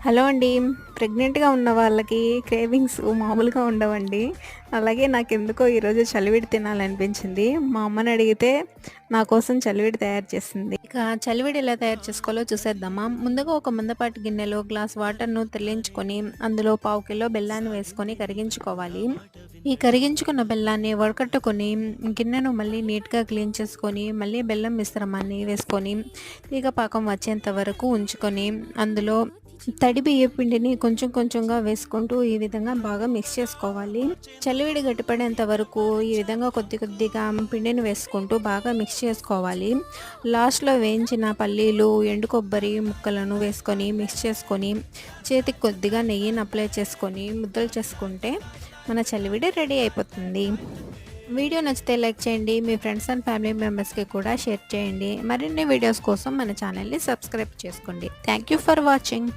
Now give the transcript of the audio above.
Hello అండి. ప్రెగ్నెంట్‌గా ఉన్న వాళ్ళకి క్రేవింగ్స్ మామూలుగా ఉండవండి. అలాగే నాకెందుకో ఈరోజు చలివిడి తినాలనిపించింది. మా అమ్మని అడిగితే నా కోసం చలివిడి తయారు చేసింది. ఇక చలివిడి ఎలా తయారు చేసుకోవాలో చూసేద్దామా? ముందుగా ఒక మందపాటి గిన్నెలో గ్లాస్ వాటర్‌ను తెల్లించుకొని, అందులో పావు కిలో బెల్లాన్ని వేసుకొని కరిగించుకోవాలి. ఈ కరిగించుకున్న బెల్లాన్ని వడకట్టుకొని గిన్నెను మళ్ళీ నీట్‌గా క్లీన్ చేసుకొని, మళ్ళీ బెల్లం మిశ్రమాన్ని వేసుకొని, తీగ పాకం వచ్చేంత వరకు ఉంచుకొని, అందులో తడి బియ్య పిండిని కొంచెం కొంచెంగా వేసుకుంటూ ఈ విధంగా బాగా మిక్స్ చేసుకోవాలి. చలివిడి గట్టిపడేంత వరకు ఈ విధంగా కొద్ది కొద్దిగా పిండిని వేసుకుంటూ బాగా మిక్స్ చేసుకోవాలి. లాస్ట్‌లో వేయించిన పల్లీలు, ఎండు కొబ్బరి ముక్కలను వేసుకొని మిక్స్ చేసుకొని, చేతికి కొద్దిగా నెయ్యిని అప్లై చేసుకొని ముద్దలు చేసుకుంటే మన చలివిడి రెడీ అయిపోతుంది. వీడియో నచ్చితే లైక్ చేయండి. మీ ఫ్రెండ్స్ అండ్ ఫ్యామిలీ మెంబర్స్‌కి కూడా షేర్ చేయండి. మరిన్ని వీడియోస్ కోసం మన ఛానల్‌ని సబ్స్క్రైబ్ చేసుకోండి. Thank you for watching.